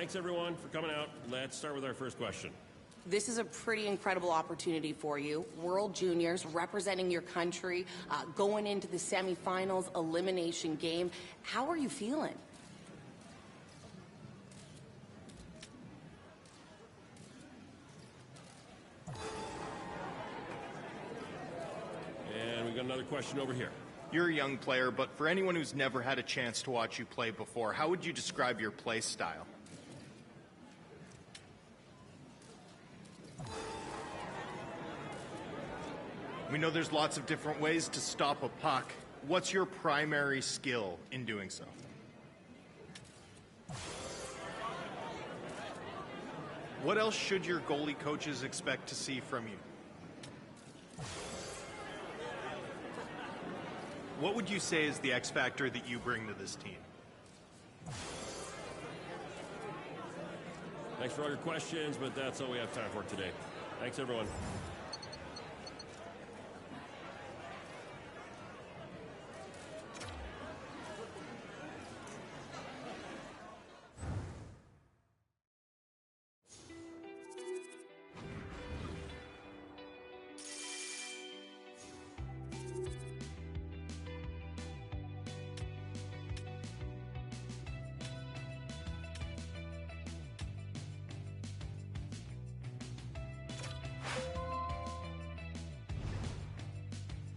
Thanks, everyone, for coming out. Let's start with our first question. This is a pretty incredible opportunity for you. World Juniors, representing your country, going into the semifinals, elimination game. How are you feeling? And we've got another question over here. You're a young player, but for anyone who's never had a chance to watch you play before, how would you describe your play style? We know there's lots of different ways to stop a puck. What's your primary skill in doing so? What else should your goalie coaches expect to see from you? What would you say is the X factor that you bring to this team? Thanks for all your questions, but that's all we have time for today. Thanks, everyone.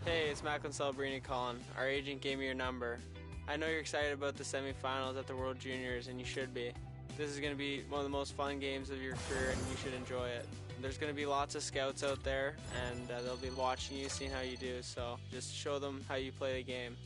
Hey, it's Macklin Celebrini calling. Our agent gave me your number. I know you're excited about the semifinals at the World Juniors, and you should be. This is going to be one of the most fun games of your career, and you should enjoy it. There's going to be lots of scouts out there, and they'll be watching you, seeing how you do, so just show them how you play the game.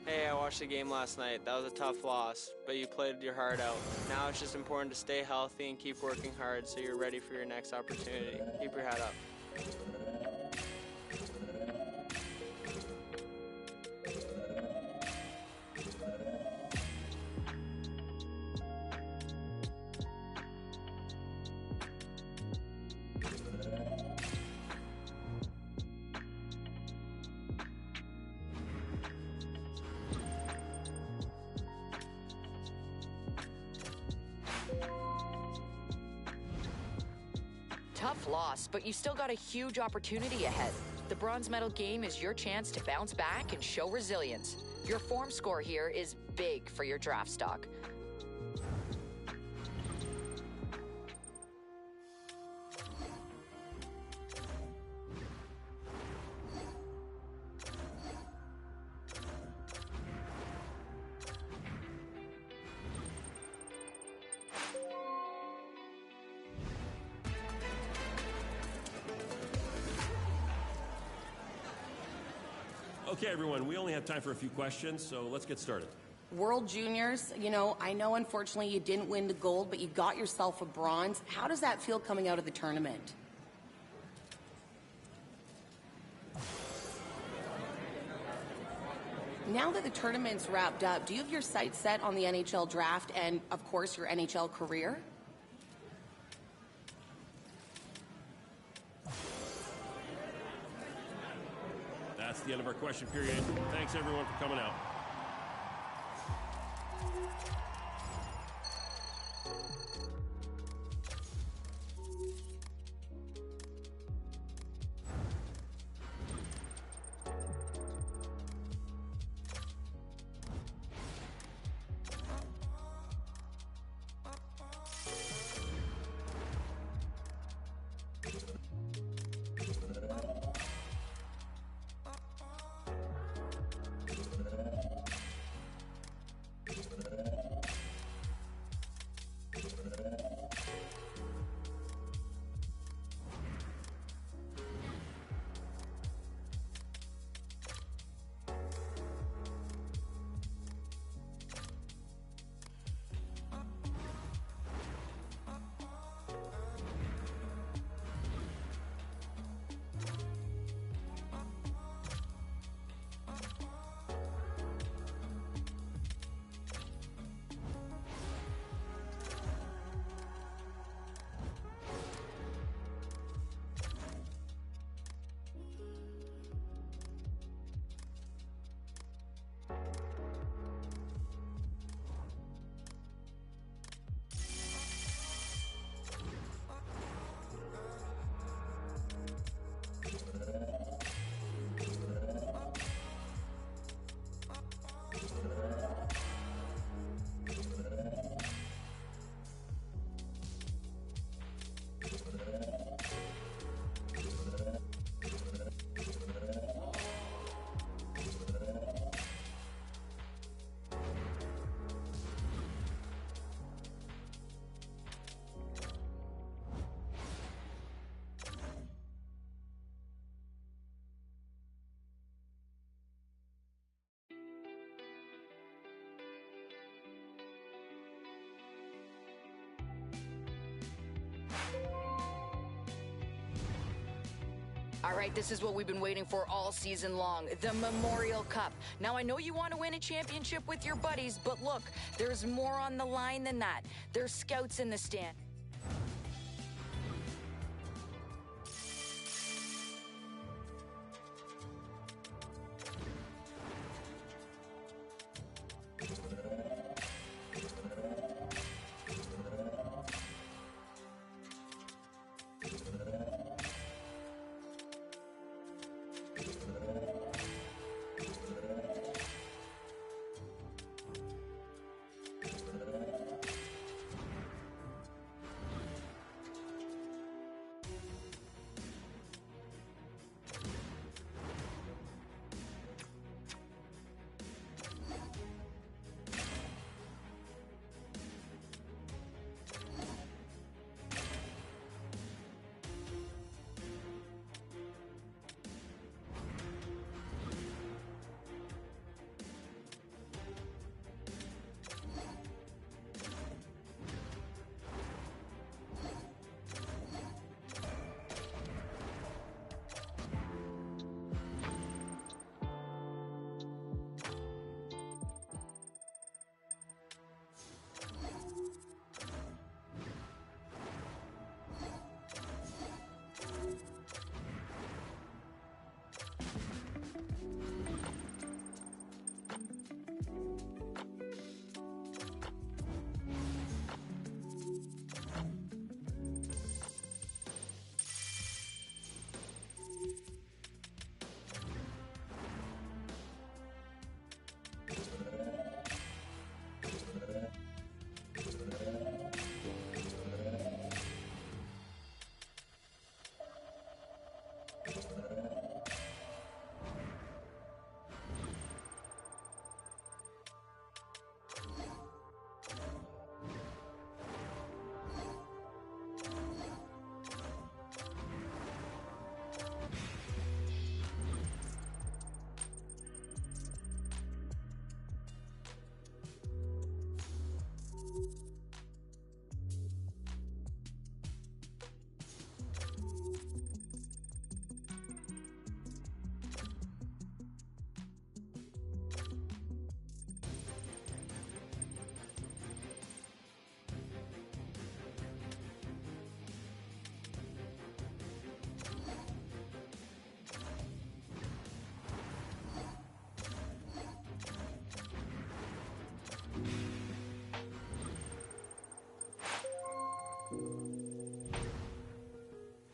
Hey, I watched the game last night. That was a tough loss, but you played your heart out. Now it's just important to stay healthy and keep working hard so you're ready for your next opportunity. Keep your head up. Tough loss, but you still got a huge opportunity ahead. The bronze medal game is your chance to bounce back and show resilience. Your form score here is big for your draft stock. Okay, everyone, we only have time for a few questions, so let's get started. World Juniors, I know unfortunately you didn't win the gold, but you got yourself a bronze. How does that feel coming out of the tournament? Now that the tournament's wrapped up, do you have your sights set on the NHL draft and, of course, your NHL career? That's the end of our question period. Thanks, everyone, for coming out. All right, this is what we've been waiting for all season long, the Memorial Cup. Now, I know you want to win a championship with your buddies, but look, there's more on the line than that. There's scouts in the stand.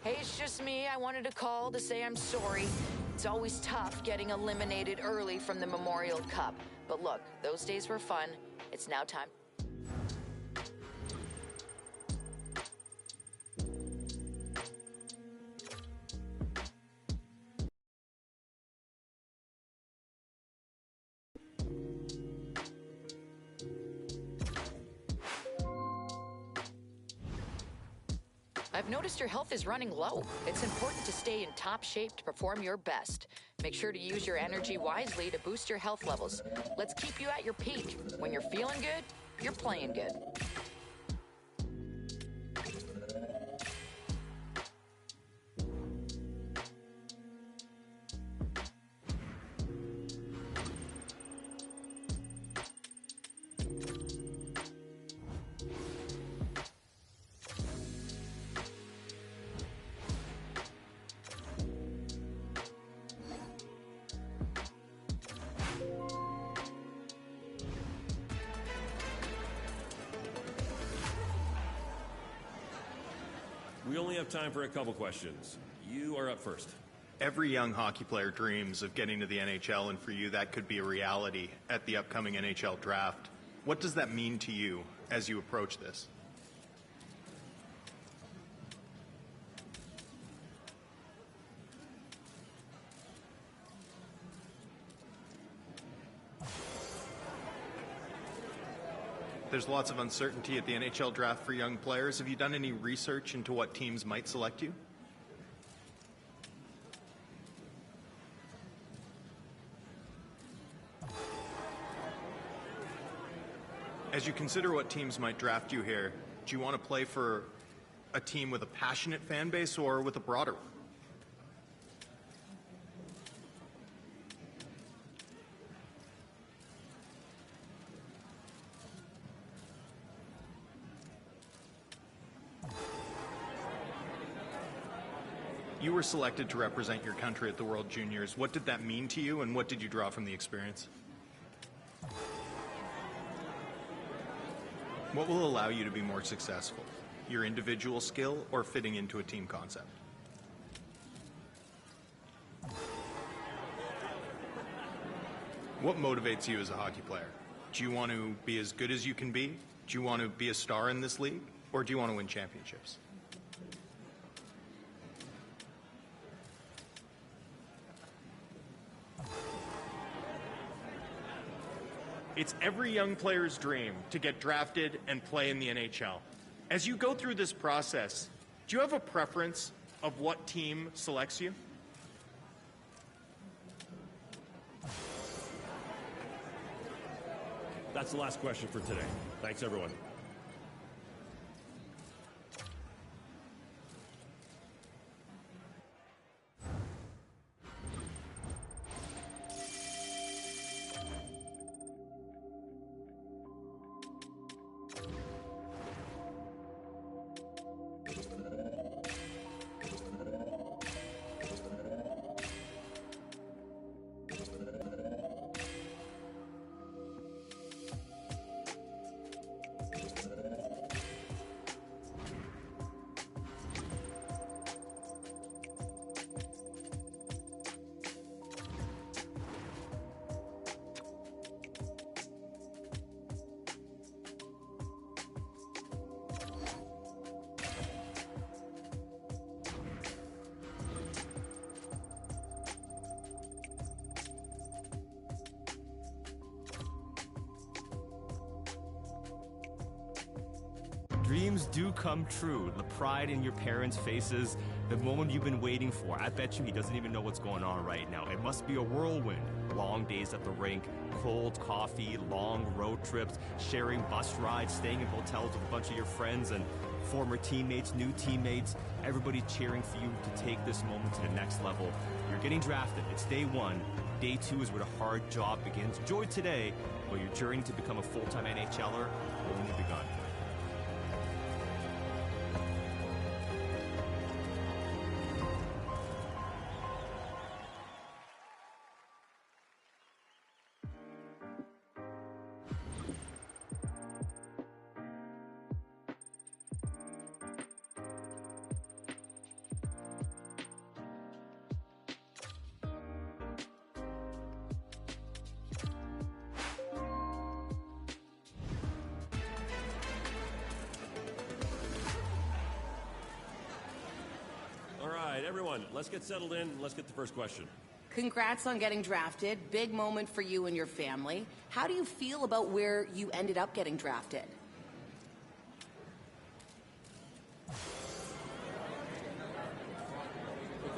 Hey, it's just me. I wanted to call to say I'm sorry. It's always tough getting eliminated early from the Memorial Cup. But look, those days were fun. It's now time. I've noticed your health is running low. It's important to stay in top shape to perform your best. Make sure to use your energy wisely to boost your health levels. Let's keep you at your peak. When you're feeling good, you're playing good. We only have time for a couple questions. You are up first. Every young hockey player dreams of getting to the NHL, and for you, that could be a reality at the upcoming NHL draft. What does that mean to you as you approach this? There's lots of uncertainty at the NHL draft for young players. Have you done any research into what teams might select you? As you consider what teams might draft you here, do you want to play for a team with a passionate fan base or with a broader one? You were selected to represent your country at the World Juniors. What did that mean to you, and what did you draw from the experience? What will allow you to be more successful? Your individual skill or fitting into a team concept? What motivates you as a hockey player? Do you want to be as good as you can be? Do you want to be a star in this league? Or do you want to win championships? It's every young player's dream to get drafted and play in the NHL. As you go through this process, do you have a preference of what team selects you? That's the last question for today. Thanks, everyone. Dreams do come true. The pride in your parents' faces, the moment you've been waiting for. I bet you he doesn't even know what's going on right now. It must be a whirlwind. Long days at the rink, cold coffee, long road trips, sharing bus rides, staying in hotels with a bunch of your friends and former teammates, new teammates, everybody cheering for you to take this moment to the next level. You're getting drafted. It's day one. Day two is where the hard job begins. Enjoy today, while your journey to become a full-time NHLer only begun. All right, everyone, let's get settled in and let's get the first question. Congrats on getting drafted. Big moment for you and your family. How do you feel about where you ended up getting drafted?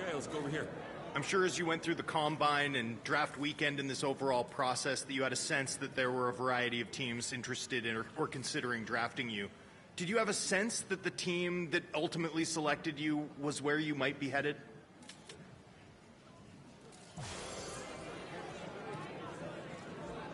Okay, let's go over here. I'm sure as you went through the combine and draft weekend in this overall process that you had a sense that there were a variety of teams interested in or considering drafting you. Did you have a sense that the team that ultimately selected you was where you might be headed?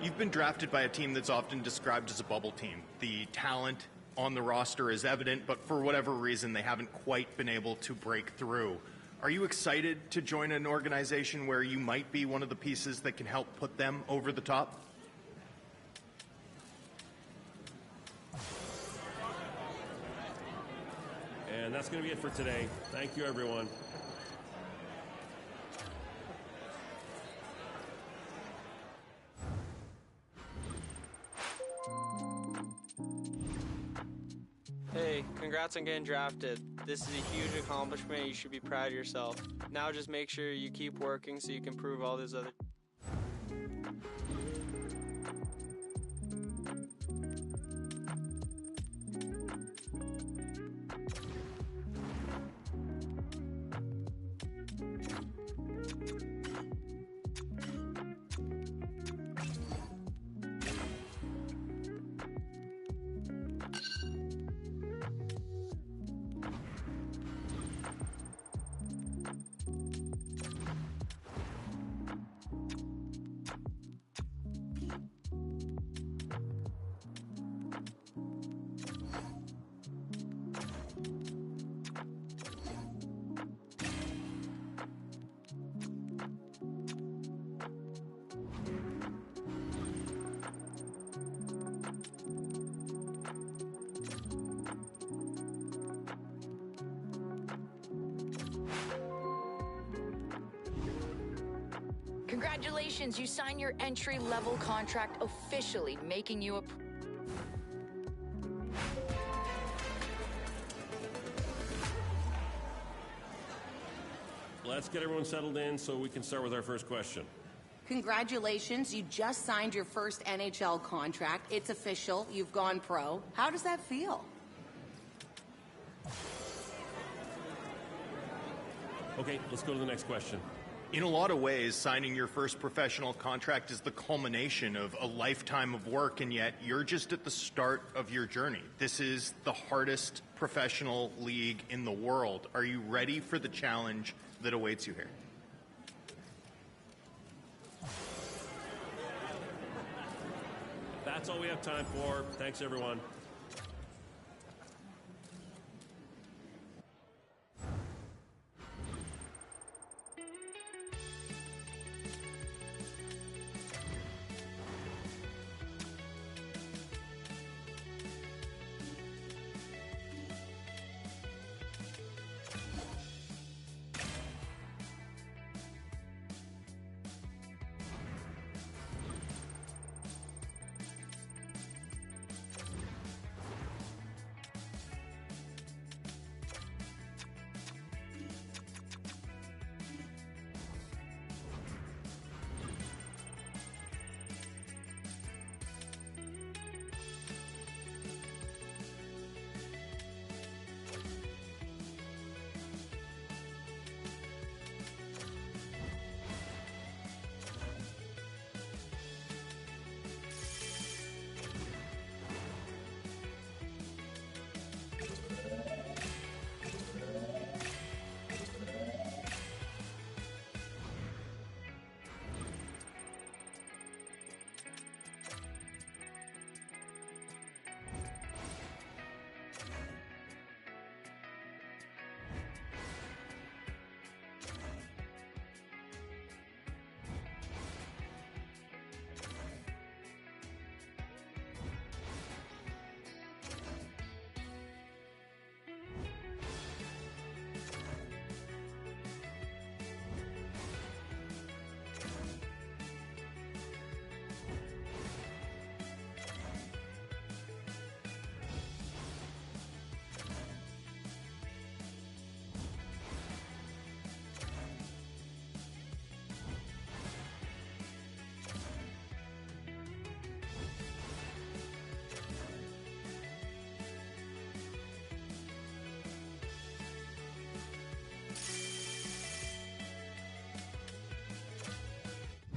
You've been drafted by a team that's often described as a bubble team. The talent on the roster is evident, but for whatever reason, they haven't quite been able to break through. Are you excited to join an organization where you might be one of the pieces that can help put them over the top? And that's going to be it for today. Thank you, everyone. Hey, congrats on getting drafted. This is a huge accomplishment. You should be proud of yourself. Now just make sure you keep working so you can prove all these other... Congratulations, you signed your entry-level contract, officially making you a... Let's get everyone settled in so we can start with our first question. Congratulations, you just signed your first NHL contract. It's official, you've gone pro. How does that feel? Okay, let's go to the next question. In a lot of ways, signing your first professional contract is the culmination of a lifetime of work, and yet you're just at the start of your journey. This is the hardest professional league in the world. Are you ready for the challenge that awaits you here? That's all we have time for. Thanks, everyone.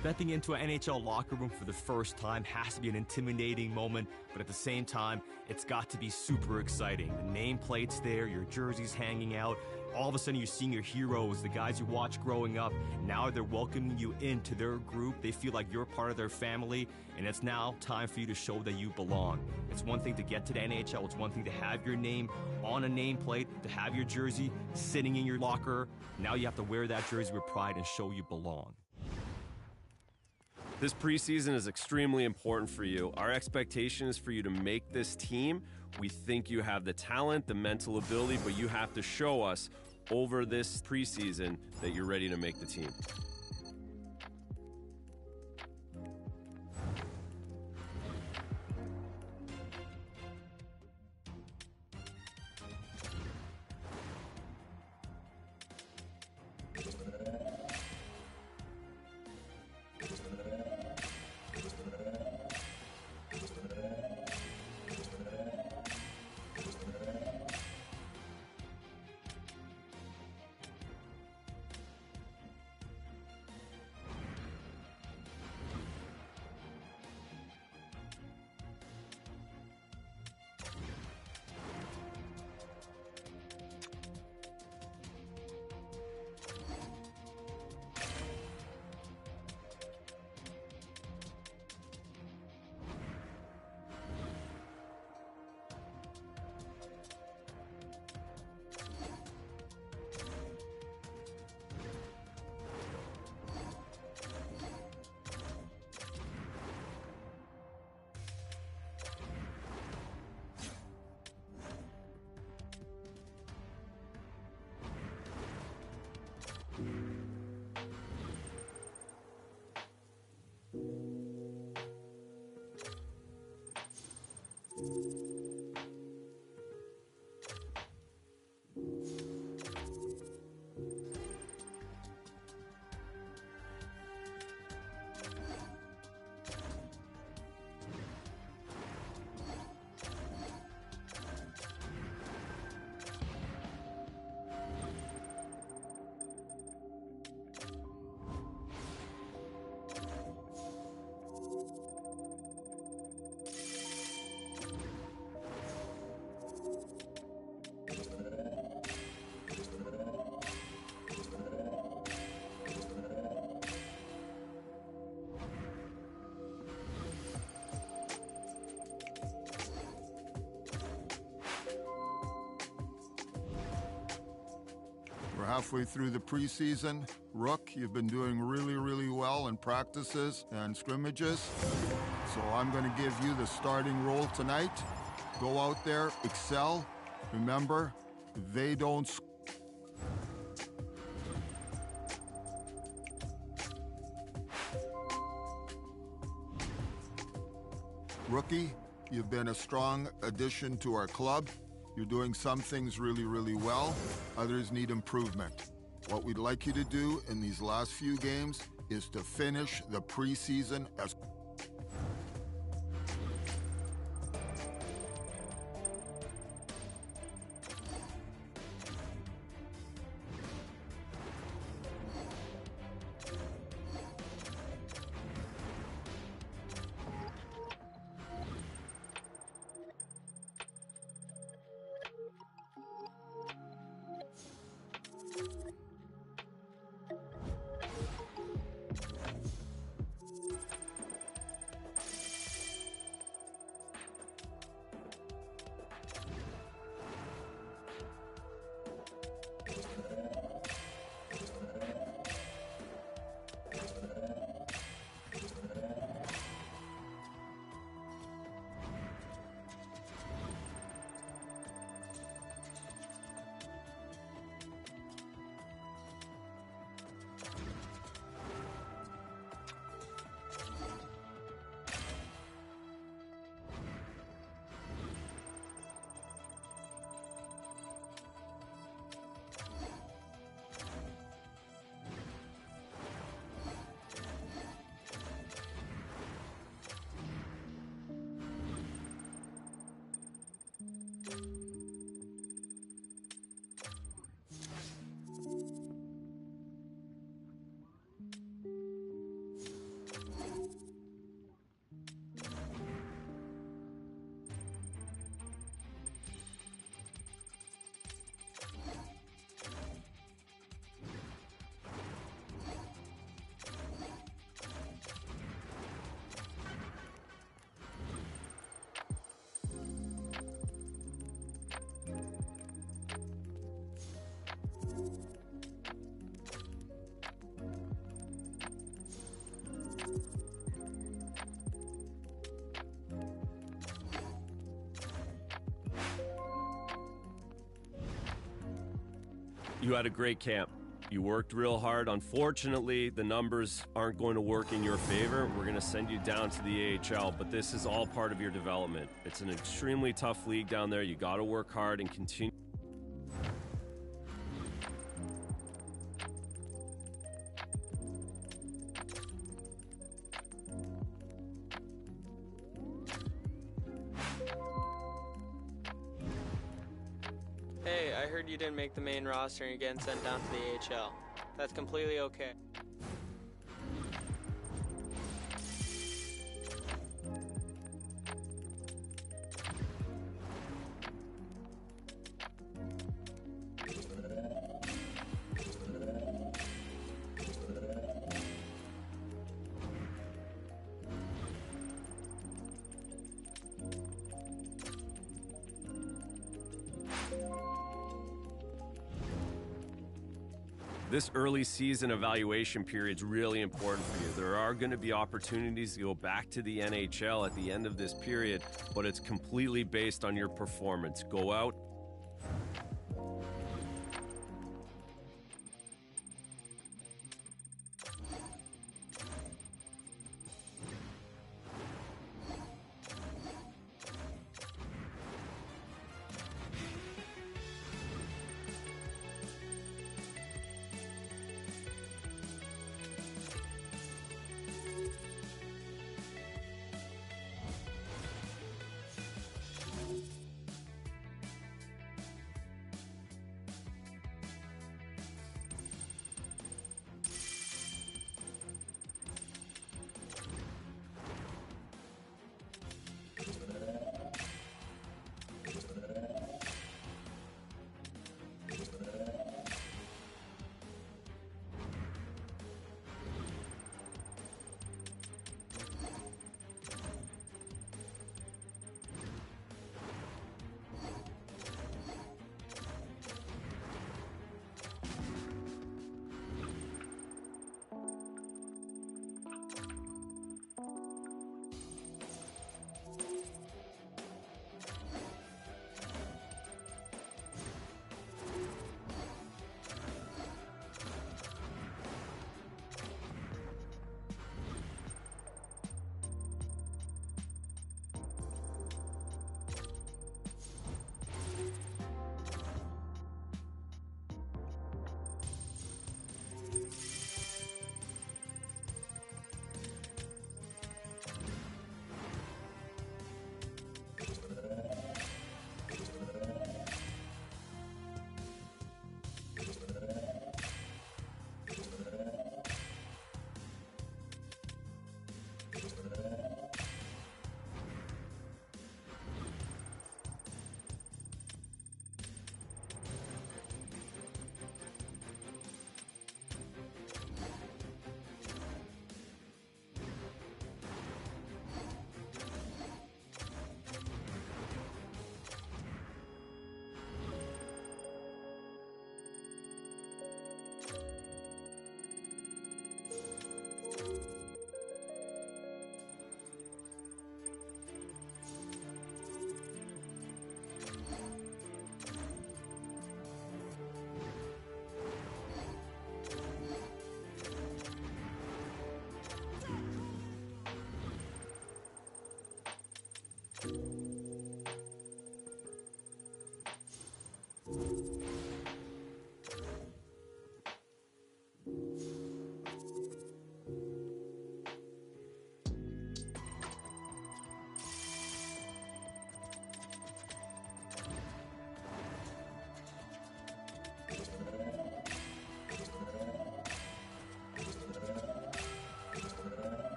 Stepping into an NHL locker room for the first time has to be an intimidating moment, but at the same time, it's got to be super exciting. The nameplate's there, your jersey's hanging out. All of a sudden, you're seeing your heroes, the guys you watched growing up. Now they're welcoming you into their group. They feel like you're part of their family, and it's now time for you to show that you belong. It's one thing to get to the NHL. It's one thing to have your name on a nameplate, to have your jersey sitting in your locker. Now you have to wear that jersey with pride and show you belong. This preseason is extremely important for you. Our expectation is for you to make this team. We think you have the talent, the mental ability, but you have to show us over this preseason that you're ready to make the team. halfway through the preseason. Rook, you've been doing really, really well in practices and scrimmages. So I'm going to give you the starting role tonight. Go out there, excel. Remember, they don't. Rookie, you've been a strong addition to our club. You're doing some things really, really well. Others need improvement. What we'd like you to do in these last few games is to finish the preseason as You had a great camp. You worked real hard. Unfortunately, the numbers aren't going to work in your favor. We're going to send you down to the AHL, but this is all part of your development. It's an extremely tough league down there. You got to work hard and continue. Hey, I heard you didn't make the main roster and you're getting sent down to the AHL. That's completely okay. This early season evaluation period is really important for you. There are going to be opportunities to go back to the NHL at the end of this period, but it's completely based on your performance. Go out.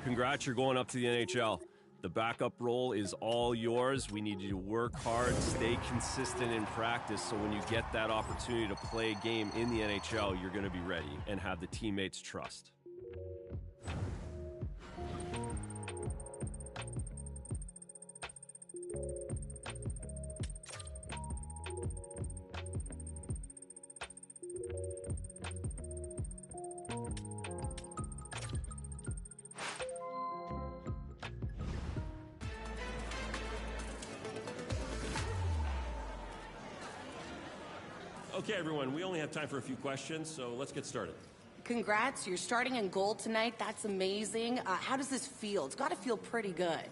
Congrats, you're going up to the NHL. The backup role is all yours. We need you to work hard, stay consistent in practice, so when you get that opportunity to play a game in the NHL, you're going to be ready and have the teammates' trust. Okay, everyone, we only have time for a few questions, so let's get started. Congrats, you're starting in goal tonight. That's amazing. How does this feel? It's got to feel pretty good.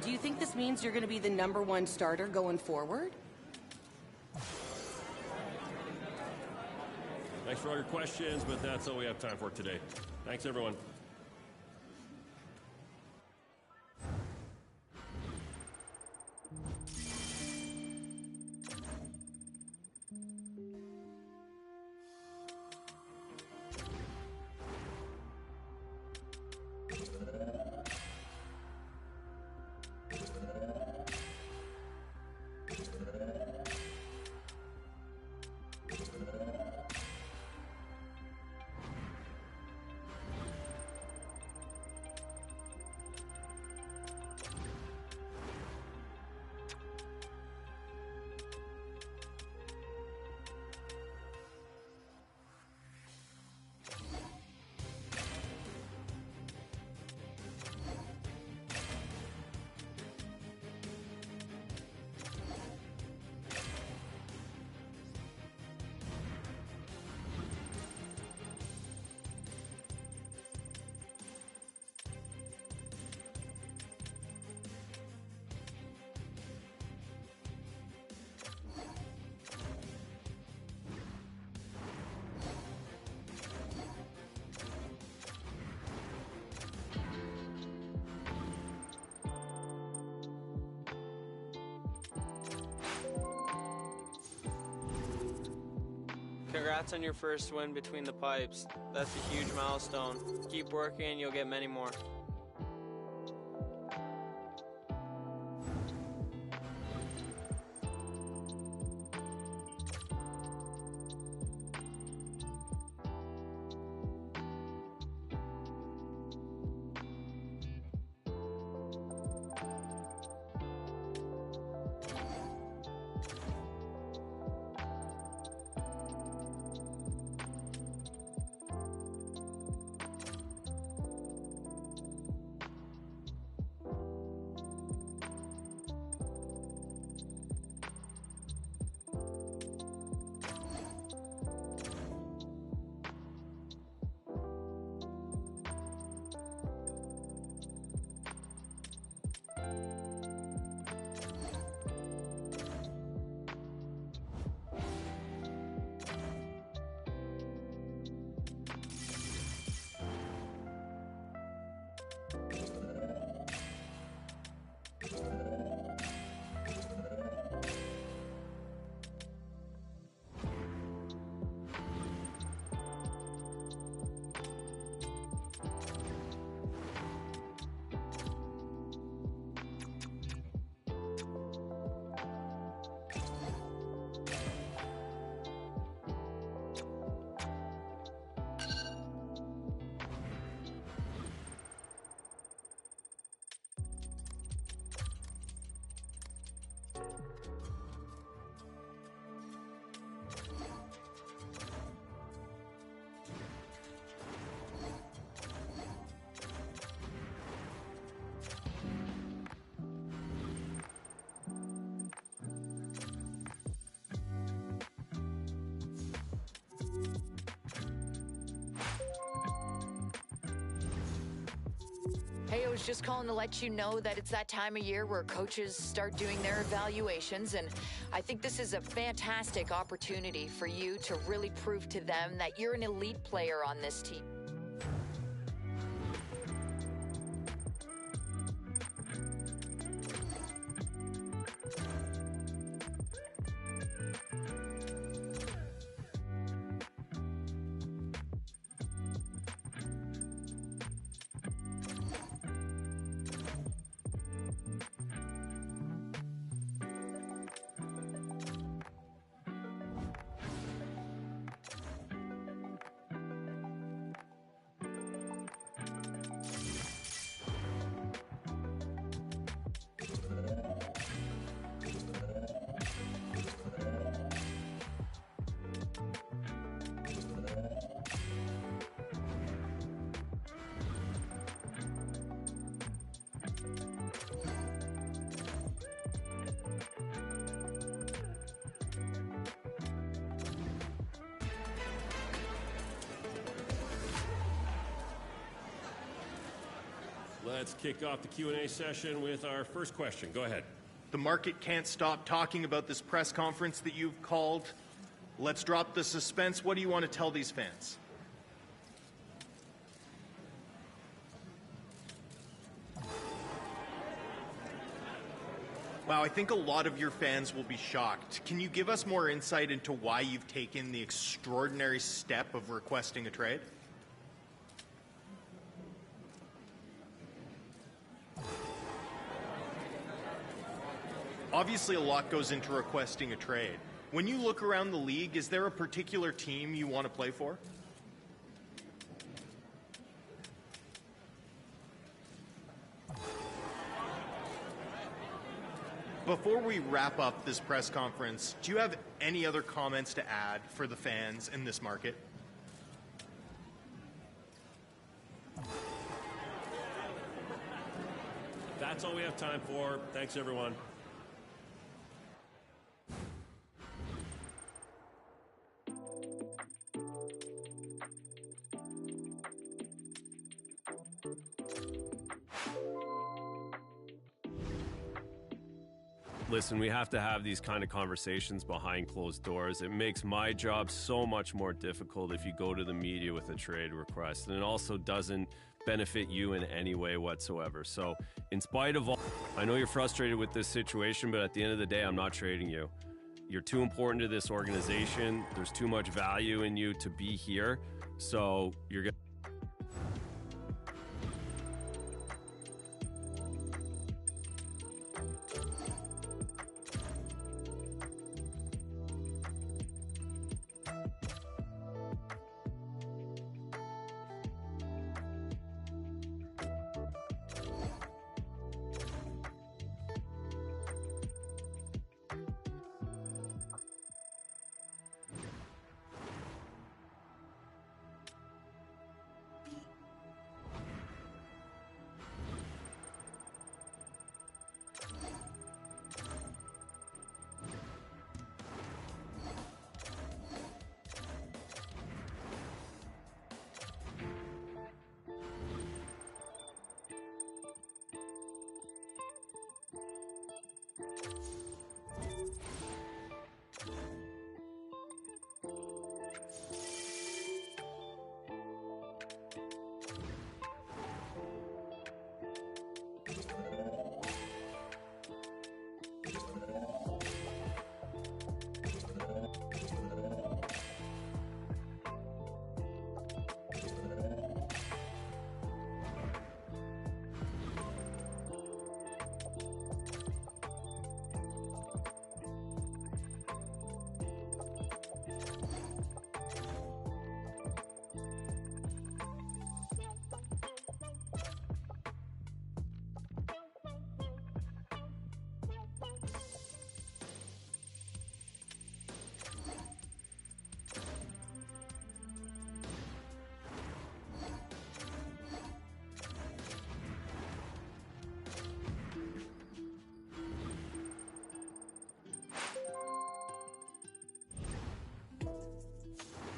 Do you think this means you're going to be the #1 starter going forward? Thanks for all your questions, but that's all we have time for today. Thanks, everyone. Congrats on your first win between the pipes. That's a huge milestone. Keep working and you'll get many more. Hey, I was just calling to let you know that it's that time of year where coaches start doing their evaluations, and I think this is a fantastic opportunity for you to really prove to them that you're an elite player on this team. let's kick off the Q&A session with our first question. Go ahead. The market can't stop talking about this press conference that you've called. Let's drop the suspense. What do you want to tell these fans? Wow, I think a lot of your fans will be shocked. Can you give us more insight into why you've taken the extraordinary step of requesting a trade? Obviously, a lot goes into requesting a trade. When you look around the league, is there a particular team you want to play for? Before we wrap up this press conference, do you have any other comments to add for the fans in this market? That's all we have time for. Thanks, everyone. Listen, we have to have these kind of conversations behind closed doors. It makes my job so much more difficult if you go to the media with a trade request, and it also doesn't benefit you in any way whatsoever. So, in spite of all, I know you're frustrated with this situation, but at the end of the day, I'm not trading you. You're too important to this organization. There's too much value in you to be here. So, you're going to...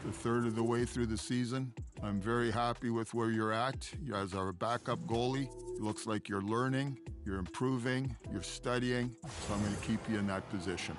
A third of the way through the season. I'm very happy with where you're at. As our backup goalie, it looks like you're learning, you're improving, you're studying, so I'm going to keep you in that position.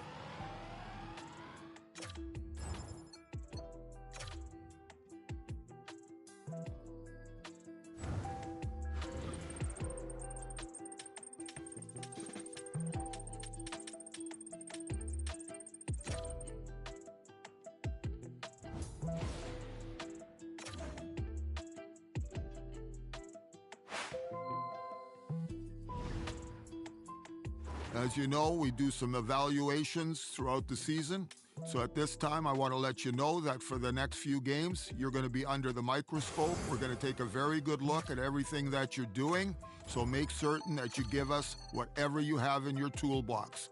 As you know, we do some evaluations throughout the season. So at this time, I want to let you know that for the next few games, you're going to be under the microscope. We're going to take a very good look at everything that you're doing. So make certain that you give us whatever you have in your toolbox.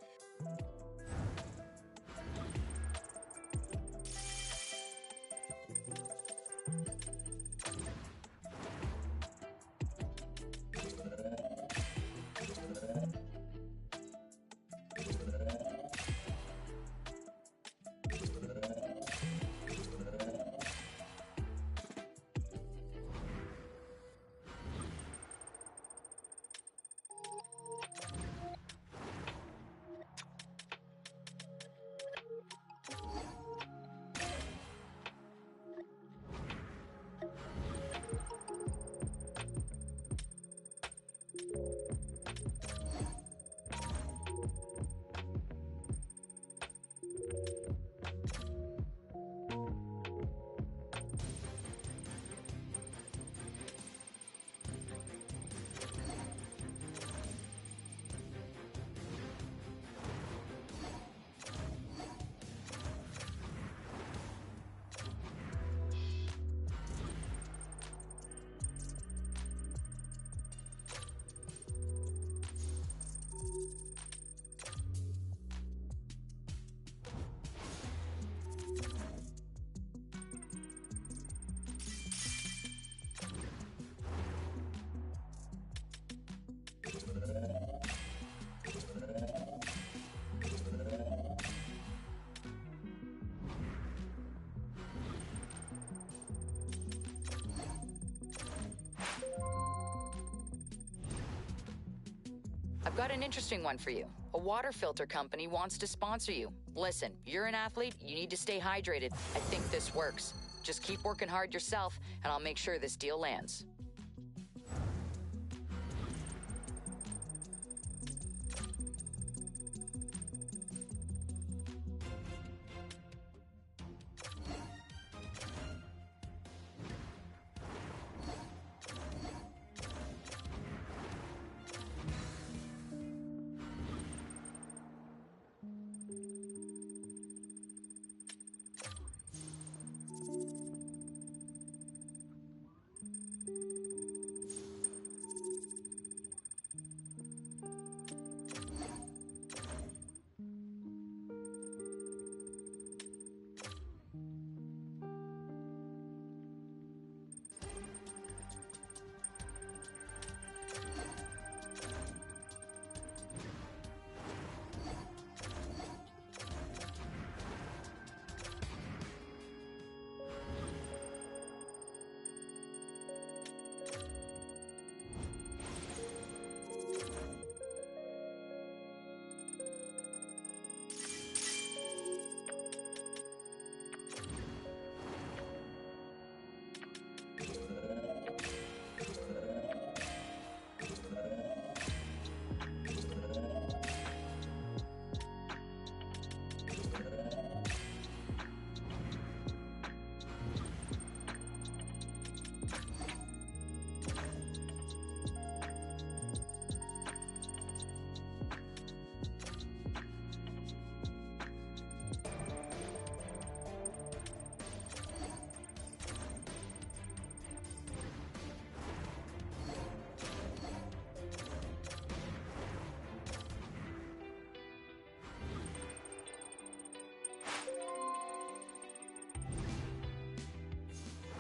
I've got an interesting one for you. A water filter company wants to sponsor you. Listen, you're an athlete, you need to stay hydrated. I think this works. Just keep working hard yourself, and I'll make sure this deal lands.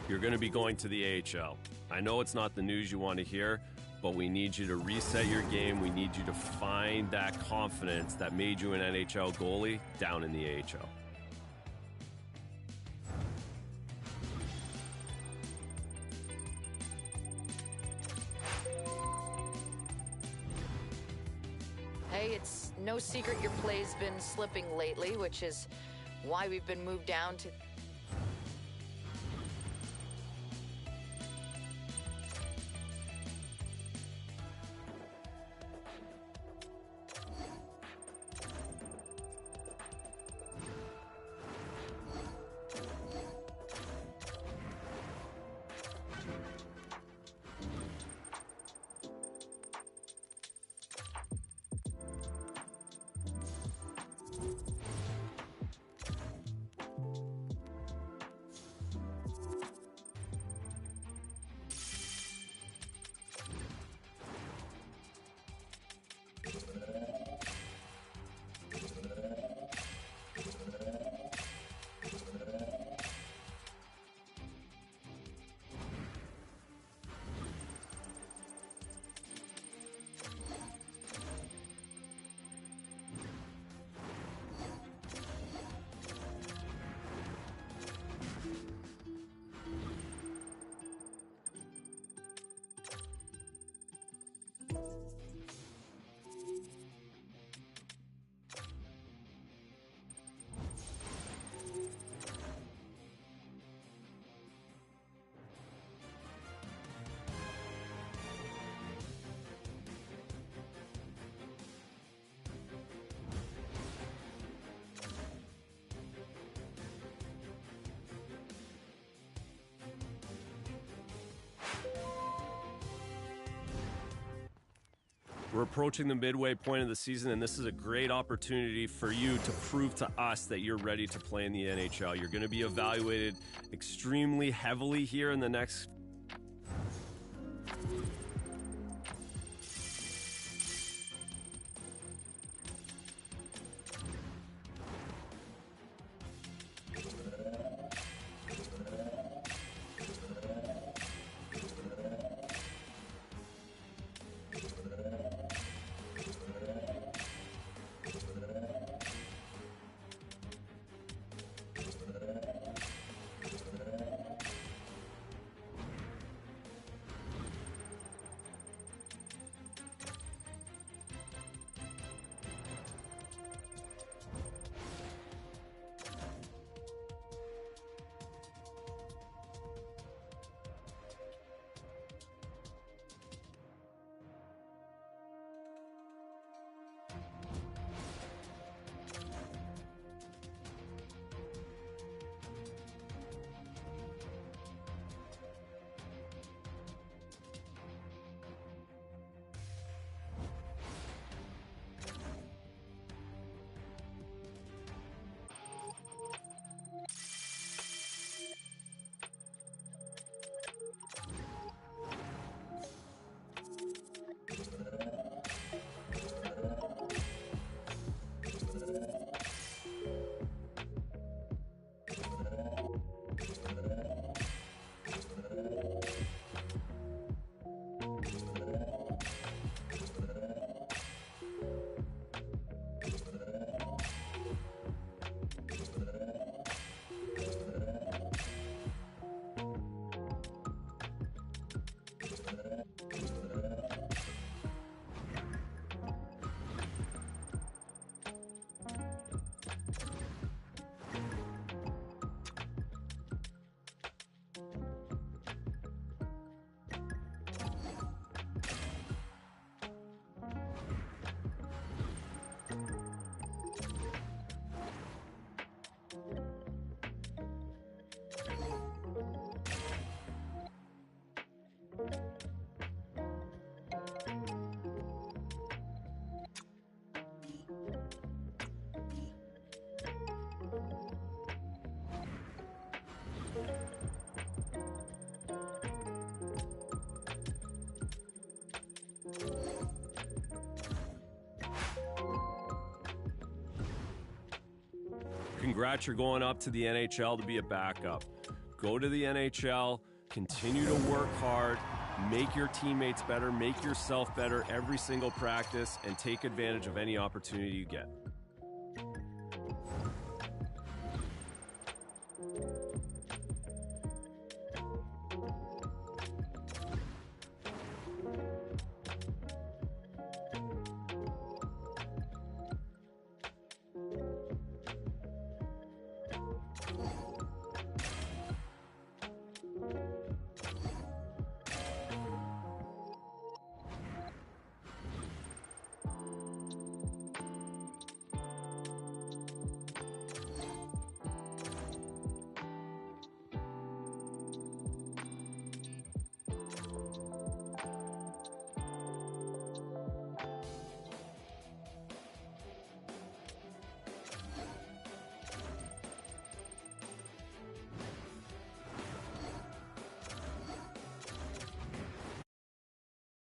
You're going to be going to the AHL. I know it's not the news you want to hear, but we need you to reset your game. We need you to find that confidence that made you an NHL goalie down in the AHL. Hey, it's no secret your play's been slipping lately, which is why we've been moved down to... We're approaching the midway point of the season, and this is a great opportunity for you to prove to us that you're ready to play in the NHL. You're going to be evaluated extremely heavily here in the next Congrats, you're going up to the NHL to be a backup. Go to the NHL, continue to work hard, make your teammates better, make yourself better every single practice, and take advantage of any opportunity you get.